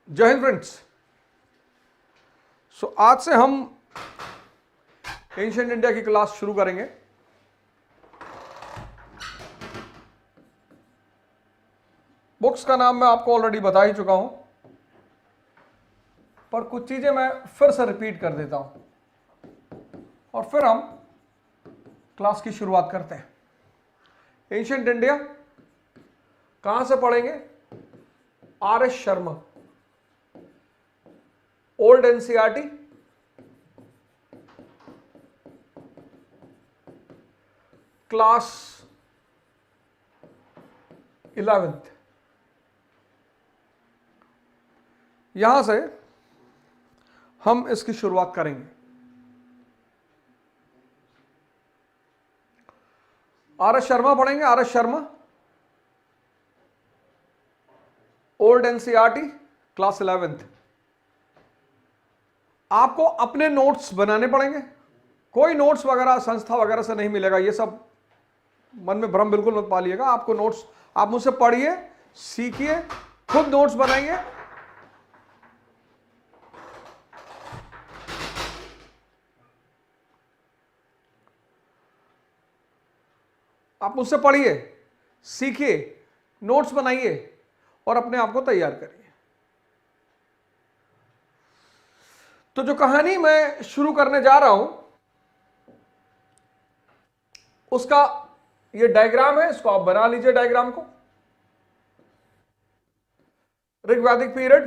जय हिंद फ्रेंड्स। आज से हम एंशिएंट इंडिया की क्लास शुरू करेंगे। बुक्स का नाम मैं आपको ऑलरेडी बता ही चुका हूं, पर कुछ चीजें मैं फिर से रिपीट कर देता हूं और फिर हम क्लास की शुरुआत करते हैं। एंशिएंट इंडिया कहां से पढ़ेंगे? R S Sharma, old NCERT, class 11th। यहां से हम इसकी शुरुआत करेंगे। आर एस शर्मा पढ़ेंगे। R S Sharma, old NCERT, class 11th। आपको अपने नोट्स बनाने पड़ेंगे। कोई नोट्स वगैरह संस्था वगैरह से नहीं मिलेगा। ये सब मन में भ्रम बिल्कुल मत पालिएगा। आपको नोट्स आप मुझसे पढ़िए, सीखिए, खुद नोट्स बनाइए। आप मुझसे पढ़िए, सीखिए, नोट्स बनाइए और अपने आप को तैयार करिए। तो जो कहानी मैं शुरू करने जा रहा हूं उसका ये डायग्राम है, इसको आप बना लीजिए। डायग्राम को ऋग्वैदिक पीरियड,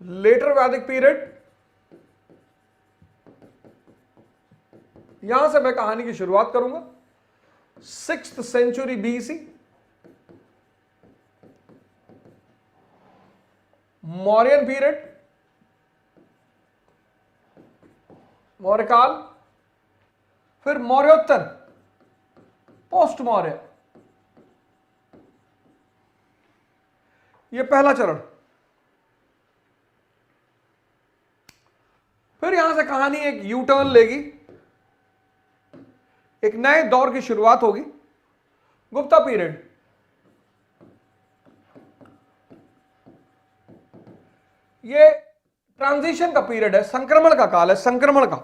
लेटर वैदिक पीरियड, यहां से मैं कहानी की शुरुआत करूंगा। 6th century BC, Mauryan period, मौर्यकाल, फिर मौर्योत्तर, पोस्ट मौर्य। यह पहला चरण। फिर यहां से कहानी एक यू टर्न लेगी, एक नए दौर की शुरुआत होगी, गुप्ता पीरियड। ये ट्रांजिशन का पीरियड है, संक्रमण का काल है, संक्रमण का,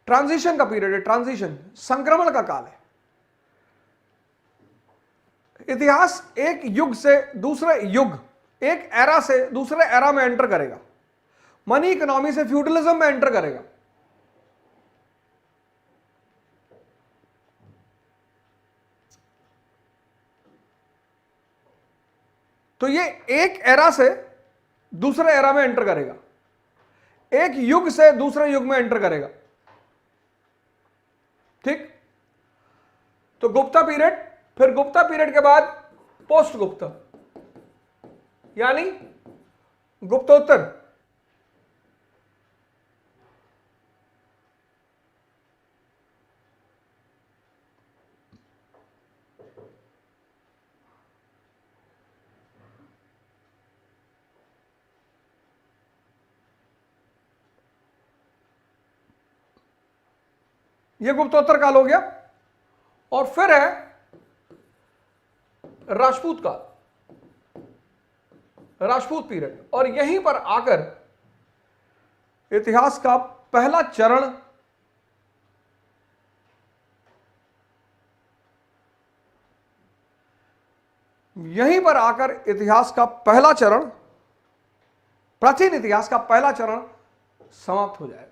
ट्रांजिशन का पीरियड है, ट्रांजिशन, संक्रमण का काल है। इतिहास एक युग से दूसरे युग, एक एरा से दूसरे एरा में एंटर करेगा। मनी इकोनॉमी से फ्यूडलिज्म में एंटर करेगा। तो ये एक एरा से दूसरे एरा में एंटर करेगा, एक युग से दूसरे युग में एंटर करेगा। ठीक? तो गुप्ता पीरियड, फिर गुप्ता पीरियड के बाद पोस्ट गुप्ता, यानी गुप्तोत्तर। यह गुप्तोत्तर काल हो गया। और फिर है राजपूत काल, राजपूत पीरियड। और यहीं पर आकर इतिहास का पहला चरण यहीं पर आकर इतिहास का पहला चरण, प्राचीन इतिहास का पहला चरण समाप्त हो जाएगा।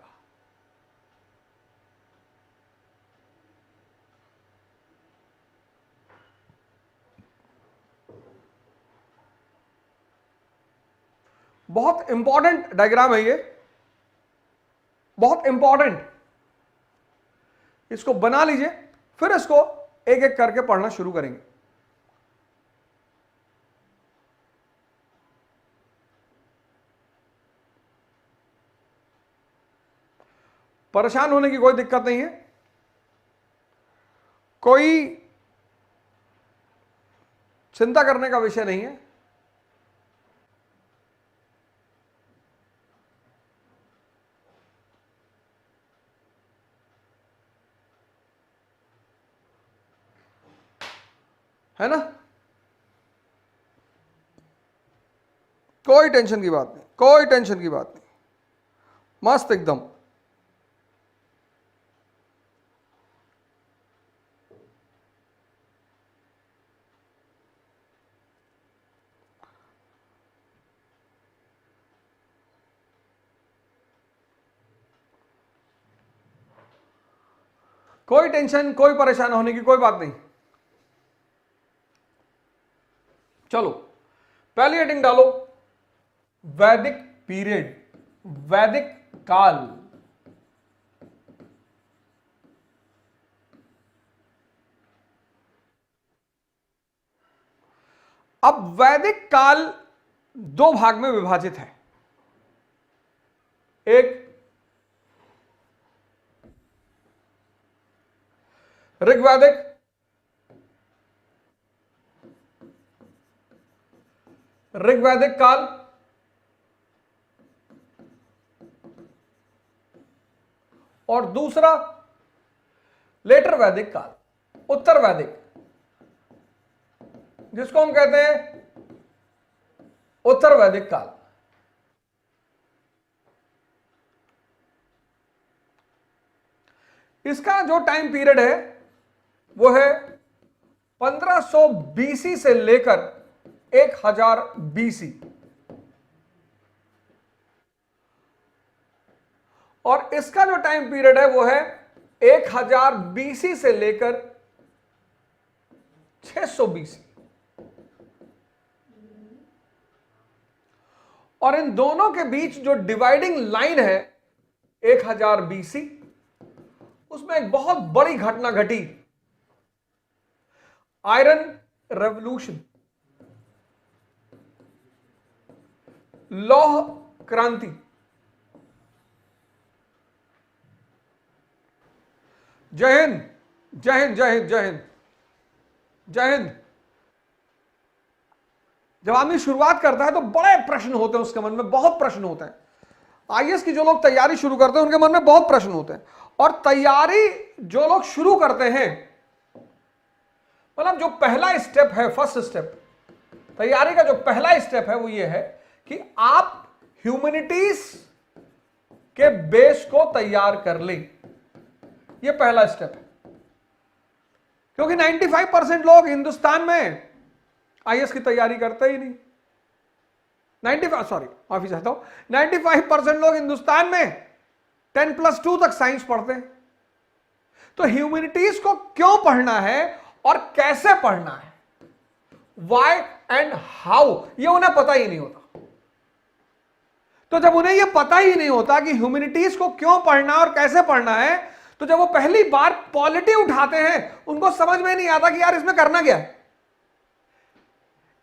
बहुत इंपॉर्टेंट डायग्राम है ये, बहुत इंपॉर्टेंट। इसको बना लीजिए, फिर इसको एक एक करके पढ़ना शुरू करेंगे। परेशान होने की कोई दिक्कत नहीं है, कोई चिंता करने का विषय नहीं है। है ना? कोई टेंशन की बात नहीं, कोई टेंशन की बात नहीं, मस्त एकदम। कोई टेंशन, कोई परेशान होने की कोई बात नहीं। चलो पहली हेडिंग डालो, वैदिक पीरियड, वैदिक काल। अब वैदिक काल दो भाग में विभाजित है। एक ऋग्वैदिक, ऋग्वैदिक काल, और दूसरा लेटर वैदिक काल, उत्तर वैदिक, जिसको हम कहते हैं उत्तर वैदिक काल। इसका जो टाइम पीरियड है वो है 1500 बीसी से लेकर 1000 बीसी, और इसका जो टाइम पीरियड है वो है 1000 बीसी से लेकर 600 बीसी। और इन दोनों के बीच जो डिवाइडिंग लाइन है 1000 बीसी, उसमें एक बहुत बड़ी घटना घटी, आयरन रेवोल्यूशन, लौह क्रांति। जय हिंद, जय हिंद, जय हिंद, जय हिंद, जय हिंद। जब आदमी शुरुआत करता है तो बड़े प्रश्न होते हैं उसके मन में, बहुत प्रश्न होते हैं। आईएएस की जो लोग तैयारी शुरू करते हैं उनके मन में बहुत प्रश्न होते हैं। और तैयारी जो लोग शुरू करते हैं, मतलब जो पहला स्टेप है, फर्स्ट स्टेप, तैयारी का जो पहला स्टेप है वो ये है कि आप ह्यूमैनिटीज के बेस को तैयार कर लें। ये पहला स्टेप है, क्योंकि 95% लोग हिंदुस्तान में आईएएस की तैयारी करते ही नहीं। 95% लोग हिंदुस्तान में 10+2 तक साइंस पढ़ते हैं। तो ह्यूमैनिटीज को क्यों पढ़ना है और कैसे पढ़ना है, व्हाई एंड हाउ, ये उन्हें पता ही नहीं होता। तो जब उन्हें यह पता ही नहीं होता कि ह्यूमैनिटीज को क्यों पढ़ना और कैसे पढ़ना है, तो जब वो पहली बार पॉलिटी उठाते हैं उनको समझ में नहीं आता कि यार इसमें करना क्या है।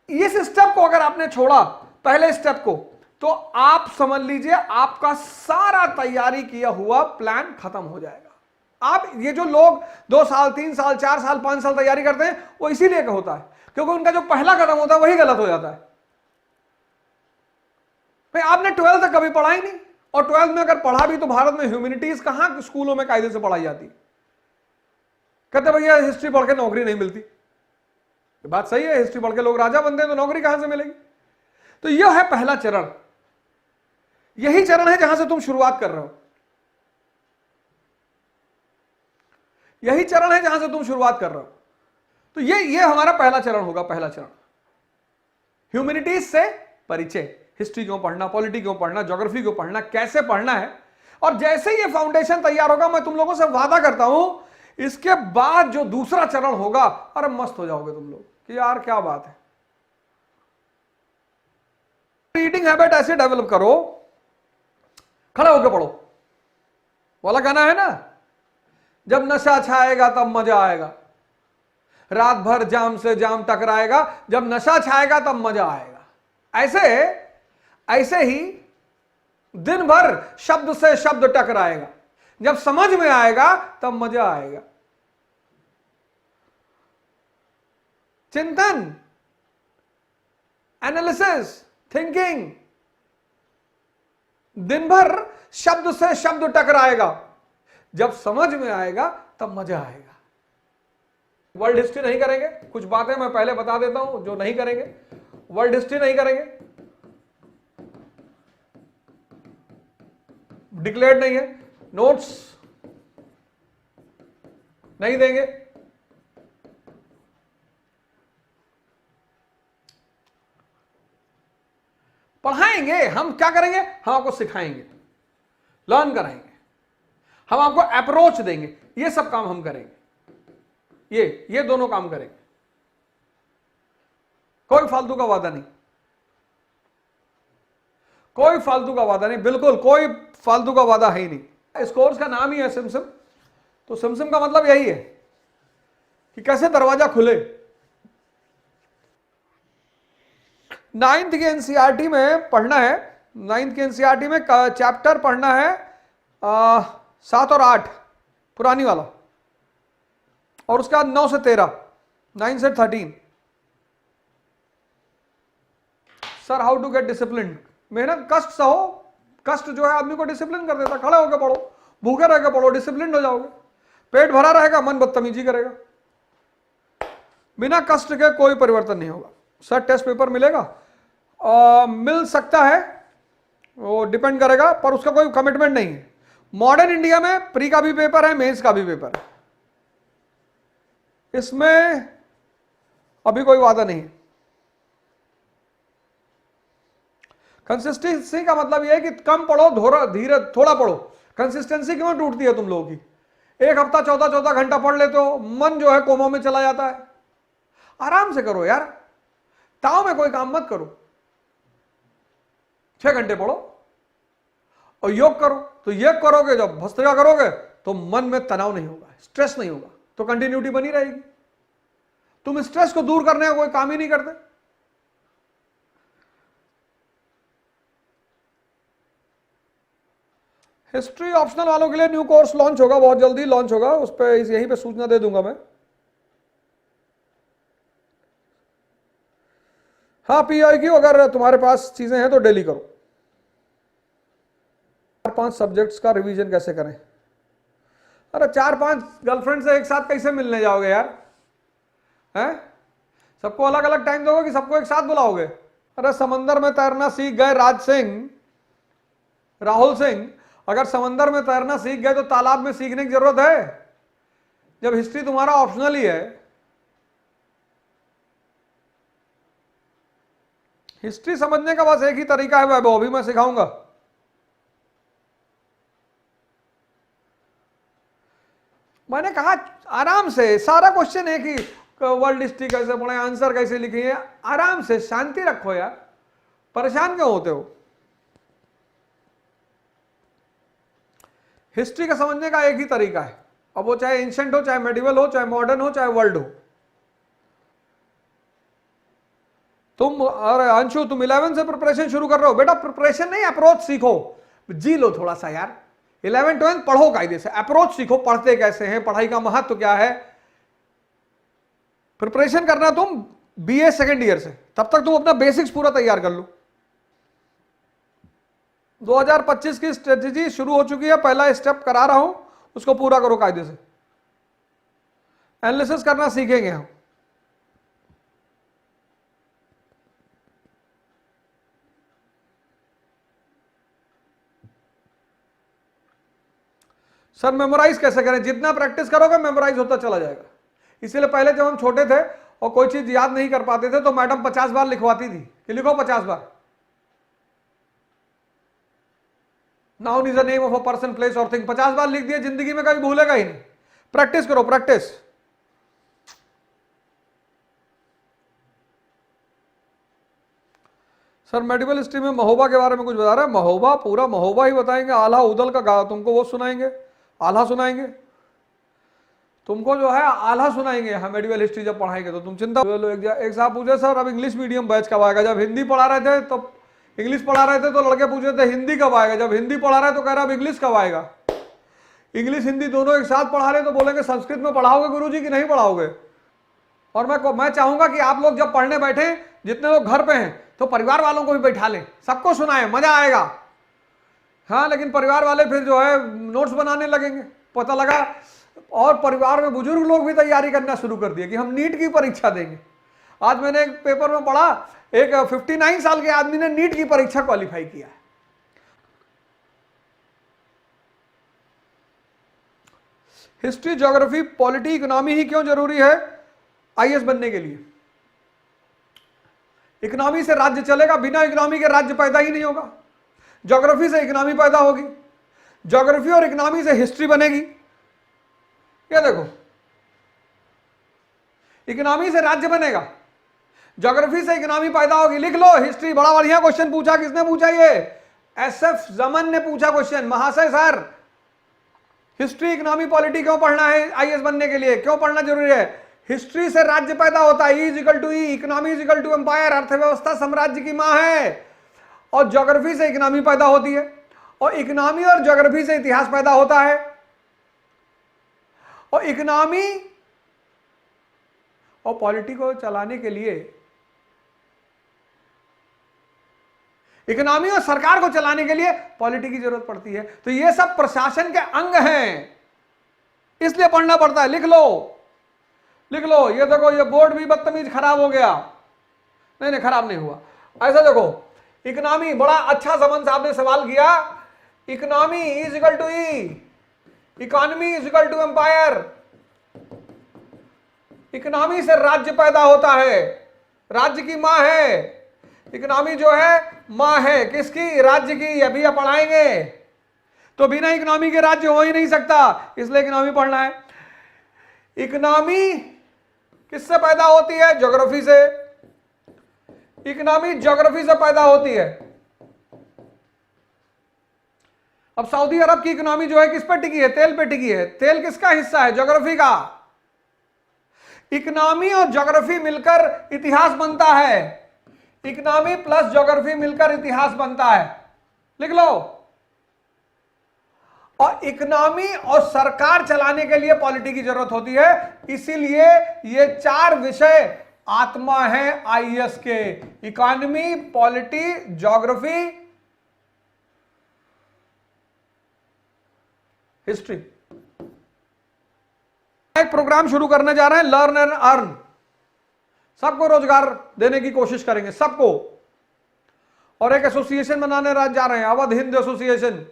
इस स्टेप को अगर आपने छोड़ा, पहले स्टेप को, तो आप समझ लीजिए आपका सारा तैयारी किया हुआ प्लान खत्म हो जाएगा। आप ये जो लोग 2 साल 3 साल 4 साल 5 साल तैयारी करते हैं वो इसीलिए होता है क्योंकि उनका जो पहला कदम होता है वही गलत हो जाता है। भाई आपने 12th तक कभी पढ़ा ही नहीं, और 12th में अगर पढ़ा भी तो भारत में ह्यूमैनिटीज कहां स्कूलों में कायदे से पढ़ाई जाती। कहते भैया हिस्ट्री पढ़ के नौकरी नहीं मिलती। ये बात सही है, हिस्ट्री पढ़ के लोग राजा बनते हैं तो नौकरी कहां से मिलेगी। तो यह है पहला चरण, यही चरण है जहां से तुम शुरुआत कर रहे हो, यही चरण है जहां से तुम शुरुआत कर रहे हो। तो ये हमारा पहला चरण होगा। पहला चरण ह्यूमैनिटीज से परिचय, हिस्ट्री क्यों पढ़ना, पॉलिटी क्यों पढ़ना, ज्योग्राफी क्यों पढ़ना, कैसे पढ़ना है। और जैसे ये फाउंडेशन तैयार होगा, मैं तुम लोगों से वादा करता हूं, इसके बाद जो दूसरा चरण होगा, अरे मस्त हो जाओगे तुम लोग कि यार क्या बात है। रीडिंग हैबिट ऐसे डेवलप करो, खड़े होकर पढ़ो वाला गाना है ना, जब नशा छाएगा तब मजा आएगा, रात भर जाम से जाम टकराएगा, जब नशा छाएगा तब मजा आएगा। ऐसे ही दिन भर शब्द से शब्द टकराएगा, जब समझ में आएगा तब मजा आएगा। चिंतन, एनालिसिस, थिंकिंग, दिन भर शब्द से शब्द टकराएगा, जब समझ में आएगा तब मजा आएगा। वर्ल्ड हिस्ट्री नहीं करेंगे, कुछ बातें मैं पहले बता देता हूं जो नहीं करेंगे। वर्ल्ड हिस्ट्री नहीं करेंगे, डिक्लेयर्ड नहीं है, नोट्स नहीं देंगे, पढ़ाएंगे। हम क्या करेंगे, हम आपको सिखाएंगे, लर्न कराएंगे, हम आपको अप्रोच देंगे, ये सब काम हम करेंगे, ये दोनों काम करेंगे। कोई फालतू का वादा नहीं, कोई फालतू का वादा नहीं, बिल्कुल कोई फालतू का वादा है ही नहीं। इस कोर्स का नाम ही है सिमसिम, तो सिमसिम का मतलब यही है कि कैसे दरवाजा खुले। 9th के एनसीईआरटी में पढ़ना है, 9th के एनसीईआरटी में चैप्टर पढ़ना है 7 और 8 पुरानी वाला, और उसके बाद 9 से 13, 9 से 13। Sir how to get discipline, मेहनत कष्ट सहो, कष्ट जो है आदमी को डिसिप्लिन कर देता। खड़े होकर पढ़ो, भूखे रह के पढ़ो, डिसिप्लिन हो जाओगे। पेट भरा रहेगा, मन बदतमीजी करेगा, बिना कष्ट के कोई परिवर्तन नहीं होगा। सर टेस्ट पेपर मिलेगा, मिल सकता है, वो डिपेंड करेगा, पर उसका कोई कमिटमेंट नहीं है। मॉडर्न इंडिया में प्री का भी पेपर है, मेंस का भी पेपर है, इसमें अभी कोई वादा नहीं है। कंसिस्टेंसी का मतलब यह है कि कम पढ़ो, धीरे थोड़ा पढ़ो। कंसिस्टेंसी क्यों टूटती है तुम लोगों की? एक हफ्ता 14-14 घंटा पढ़ लेते हो, मन जो है कोमा में चला जाता है। आराम से करो यार, ताव में कोई काम मत करो। 6 घंटे पढ़ो और योग करो, तो योग करोगे, जब भस्त्रिका करोगे तो मन में तनाव नहीं होगा, स्ट्रेस नहीं होगा, तो कंटिन्यूटी बनी रहेगी। तुम स्ट्रेस को दूर करने का कोई काम ही नहीं करते। हिस्ट्री ऑप्शनल वालों के लिए न्यू कोर्स लॉन्च होगा, बहुत जल्दी लॉन्च होगा, उस पर यहीं पे सूचना दे दूंगा मैं। हाँ PIQ अगर तुम्हारे पास चीजें हैं तो डेली करो। 4-5 सब्जेक्ट्स का रिवीजन कैसे करें? अरे 4-5 गर्लफ्रेंड से एक साथ कैसे मिलने जाओगे यार? हैं? सबको अलग अलग टाइम दोगे कि सबको एक साथ बुलाओगे? अरे समंदर में तैरना सीख गए राज सिंह, राहुल सिंह, अगर समंदर में तैरना सीख गए तो तालाब में सीखने की जरूरत है? जब हिस्ट्री तुम्हारा ऑप्शनल ही है। हिस्ट्री समझने का बस एक ही तरीका है वैभव, अभी मैं सिखाऊंगा। मैंने कहा आराम से, सारा क्वेश्चन है कि वर्ल्ड हिस्ट्री कैसे पढ़े, आंसर कैसे लिखिए, आराम से शांति रखो यार, परेशान क्यों होते हो? हिस्ट्री का समझने का एक ही तरीका है, अब वो चाहे एंशिएंट हो, चाहे मेडिवल हो, चाहे मॉडर्न हो, चाहे वर्ल्ड हो। तुम और अंशु तुम 11 से प्रिपरेशन शुरू कर रहे हो, बेटा प्रिपरेशन नहीं, अप्रोच सीखो, जी लो थोड़ा सा यार। 11-12 पढ़ो कायदे से, अप्रोच सीखो, पढ़ते कैसे हैं, पढ़ाई का महत्व क्या है। प्रिपरेशन करना तुम BA सेकेंड ईयर से, तब तक तुम अपना बेसिक्स पूरा तैयार कर लो। 2025 की स्ट्रेटेजी शुरू हो चुकी है, पहला स्टेप करा रहा हूं, उसको पूरा करो कायदे से। एनालिसिस करना सीखेंगे हम। सर मेमोराइज कैसे करें? जितना प्रैक्टिस करोगे मेमोराइज होता चला जाएगा। इसीलिए पहले जब हम छोटे थे और कोई चीज याद नहीं कर पाते थे तो मैडम 50 बार लिखवाती थी कि लिखो 50 बार। Noun is the name of a person, place और थिंग, 50 बार लिख दिया, जिंदगी में कभी भूलेगा ही नहीं। प्रैक्टिस करो, प्रैक्टिस। सर मेडिकल हिस्ट्री में महोबा के बारे में कुछ बता रहे हैं? महोबा पूरा महोबा ही बताएंगे, आल्हा उदल का गा तुमको वो सुनाएंगे, आल्हा सुनाएंगे तुमको, जो है आल्हा सुनाएंगे। हम मेडिकल हिस्ट्री जब पढ़ाएंगे तो तुम चिंता। एक साहब पूछे सर अब इंग्लिश मीडियम बैच कब आएगा? जब हिंदी पढ़ा रहे थे तो इंग्लिश पढ़ा रहे थे तो लड़के पूछ रहे थे हिंदी कब आएगा, जब हिंदी पढ़ा रहे तो कह रहा अब इंग्लिश कब आएगा। इंग्लिश हिंदी दोनों एक साथ पढ़ा रहे तो बोलेंगे संस्कृत में पढ़ाओगे गुरुजी कि नहीं पढ़ाओगे? और मैं चाहूंगा कि आप लोग जब पढ़ने बैठे, जितने लोग घर पे हैं तो परिवार वालों को भी बैठा लें, सबको सुनाए, मजा आएगा। हाँ लेकिन परिवार वाले फिर जो है नोट्स बनाने लगेंगे, पता लगा और परिवार में बुजुर्ग लोग भी तैयारी करना शुरू कर दिए कि हम नीट की परीक्षा देंगे। आज मैंने एक पेपर में पढ़ा, एक 59 साल के आदमी ने नीट की परीक्षा क्वालिफाई किया है। हिस्ट्री, ज्योग्राफी, पॉलिटी, इकोनॉमी ही क्यों जरूरी है आईएएस बनने के लिए? इकोनॉमी से राज्य चलेगा, बिना इकोनॉमी के राज्य पैदा ही नहीं होगा। ज्योग्राफी से इकोनॉमी पैदा होगी, ज्योग्राफी और इकोनॉमी से हिस्ट्री बनेगी। क्या देखो, इकोनॉमी से राज्य बनेगा, ज्योग्राफी से इकोनॉमी पैदा होगी। लिख लो हिस्ट्री। बड़ा बढ़िया क्वेश्चन पूछा, किसने पूछा? ये एसएफ जमन ने पूछा क्वेश्चन। महाशय सर, हिस्ट्री, इकोनॉमी, पॉलिटी क्यों पढ़ना है आईएएस बनने के लिए? क्यों पढ़ना जरूरी है? हिस्ट्री से राज्य पैदा होता है, E is equal to E, economy is equal to empire, अर्थव्यवस्था साम्राज्य की मां है। और ज्योग्राफी से इकोनॉमी पैदा होती है, और इकोनॉमी और ज्योग्राफी से इतिहास पैदा होता है। और इकोनॉमी और पॉलिटी को चलाने के लिए, इकोनॉमी और सरकार को चलाने के लिए पॉलिटी की जरूरत पड़ती है। तो ये सब प्रशासन के अंग हैं, इसलिए पढ़ना पड़ता है। लिख लो, लिख लो। ये देखो, ये बोर्ड भी बदतमीज खराब हो गया। नहीं नहीं, खराब नहीं हुआ। ऐसा देखो, इकोनॉमी, बड़ा अच्छा समन साहब ने सवाल किया, economy is equal to E, economy is equal to empire. Economy से राज्य पैदा होता है, राज्य की मां है। इकोनॉमी जो है मां है किसकी? राज्य की। अभी आप पढ़ाएंगे। तो बिना इकोनॉमी के राज्य हो ही नहीं सकता, इसलिए इकोनॉमी पढ़ना है। इकोनॉमी किससे पैदा होती है? ज्योग्राफी से। इकोनॉमी ज्योग्राफी से पैदा होती है। अब सऊदी अरब की इकोनॉमी जो है किस पे टिकी है? तेल पे टिकी है। तेल किसका हिस्सा है? ज्योग्राफी का। इकोनॉमी और ज्योग्राफी मिलकर इतिहास बनता है। इकोनॉमी प्लस ज्योग्राफी मिलकर इतिहास बनता है। लिख लो। और इकोनॉमी और सरकार चलाने के लिए पॉलिटी की जरूरत होती है। इसीलिए ये चार विषय आत्मा है आईएएस के: इकोनॉमी, पॉलिटी, ज्योग्राफी, हिस्ट्री। एक प्रोग्राम शुरू करने जा रहे हैं, लर्न एंड अर्न। सबको रोजगार देने की कोशिश करेंगे, सबको। और एक एसोसिएशन बनाने जा रहे हैं, Awadh Hind association.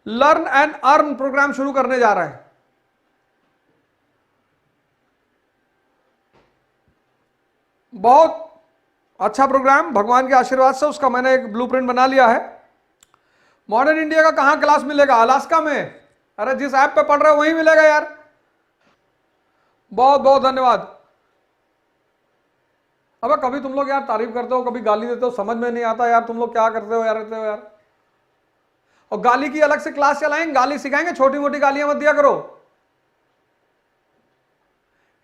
Learn and earn program शुरू करने जा रहे हैं। बहुत अच्छा प्रोग्राम, भगवान के आशीर्वाद से उसका मैंने एक ब्लूप्रिंट बना लिया है। मॉडर्न इंडिया का कहां क्लास मिलेगा? अलास्का में। अरे जिस ऐप पे पढ़ रहे हो वहीं मिलेगा यार। बहुत बहुत धन्यवाद। अबे कभी तुम लोग यार तारीफ करते हो, कभी गाली देते हो, समझ में नहीं आता यार तुम लोग क्या करते हो यार, रहते हो यार। और गाली की अलग से क्लास चलाएंगे, गाली सिखाएंगे, छोटी मोटी गालियां मत दिया करो।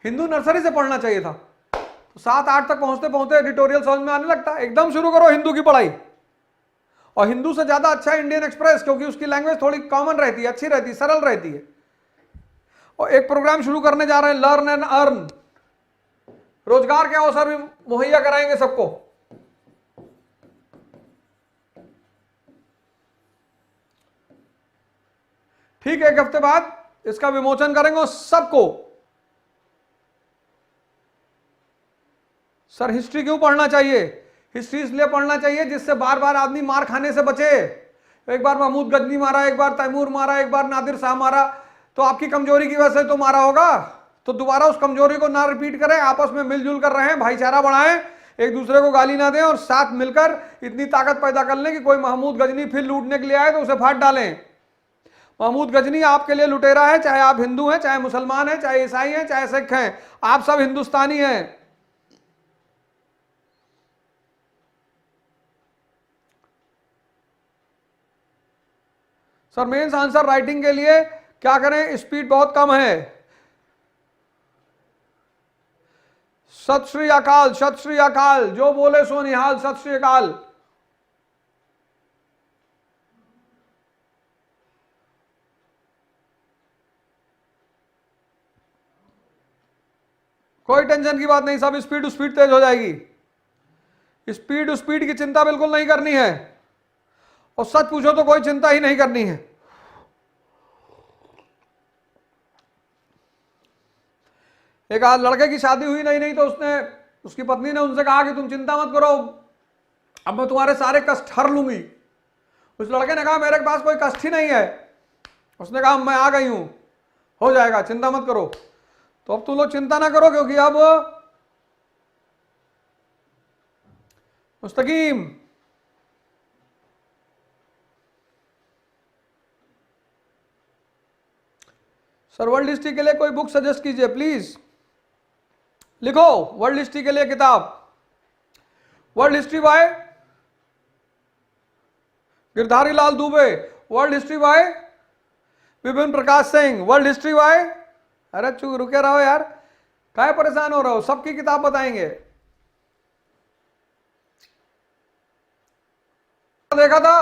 हिंदू नर्सरी से पढ़ना चाहिए था, तो 7-8 तक पहुंचते पहुंचते एडिटोरियल समझ में आने लगता। एकदम शुरू करो हिंदू की पढ़ाई। और हिंदू से ज्यादा अच्छा है इंडियन एक्सप्रेस, क्योंकि उसकी लैंग्वेज थोड़ी कॉमन रहती है, अच्छी रहती है, सरल रहती है। और एक प्रोग्राम शुरू करने जा रहे हैं, लर्न एंड अर्न। रोजगार के अवसर भी मुहैया कराएंगे सबको। ठीक है, एक हफ्ते बाद इसका विमोचन करेंगे और सबको। सर हिस्ट्री क्यों पढ़ना चाहिए? हिस्ट्री इसलिए पढ़ना चाहिए जिससे बार बार आदमी मार खाने से बचे। एक बार महमूद गजनी मारा, एक बार तैमूर मारा, एक बार नादिर शाह मारा, तो आपकी कमजोरी की वजह से तो मारा होगा। तो दोबारा उस कमजोरी को ना रिपीट करें, आपस में मिलजुल कर रहें, भाईचारा बढ़ाएं, एक दूसरे को गाली ना दें, और साथ मिलकर इतनी ताकत पैदा कर लें कि कोई महमूद गजनी फिर लूटने के लिए आए तो उसे फाड़ डालें। महमूद गजनी आपके लिए लुटेरा है, चाहे आप हिंदू हैं, चाहे मुसलमान हैं, चाहे ईसाई हैं, चाहे सिख हैं, आप सब हिंदुस्तानी हैं। सर मेंस आंसर राइटिंग के लिए क्या करें? स्पीड बहुत कम है। सत श्री अकाल, सत श्री अकाल, जो बोले सो निहाल, सत श्री अकाल। कोई टेंशन की बात नहीं, सब स्पीड तेज हो जाएगी। स्पीड की चिंता बिल्कुल नहीं करनी है, और सच पूछो तो कोई चिंता ही नहीं करनी है। एक आज लड़के की शादी हुई, नहीं नहीं तो उसकी पत्नी ने उनसे कहा कि तुम चिंता मत करो, अब मैं तुम्हारे सारे कष्ट हर लूंगी। उस लड़के ने कहा मेरे पास कोई कष्ट ही नहीं है। उसने कहा मैं आ गई हूं, हो जाएगा, चिंता मत करो। तो अब तुम लोग चिंता ना करो, क्योंकि अब मुस्तकीम सर वर्ल्ड हिस्ट्री के लिए कोई बुक सजेस्ट कीजिए प्लीज। लिखो वर्ल्ड हिस्ट्री के लिए किताब, world history by Girdhari Lal Dubey, world history by Vipin Prakash Singh, world history by, अरे चुप रुके रहो यार, काहे परेशान हो रहे हो, सबकी किताब बताएंगे। देखा था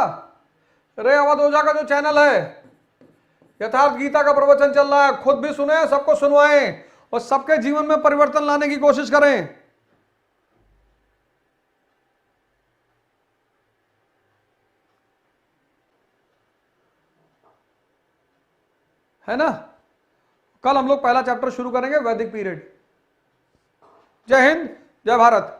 रे अवध ओझा का जो चैनल है, यथार्थ गीता का प्रवचन चल रहा है, खुद भी सुने, सबको सुनवाएं और सबके जीवन में परिवर्तन लाने की कोशिश करें। है ना? कल हम लोग पहला चैप्टर शुरू करेंगे, वैदिक पीरियड। जय हिंद, जय भारत।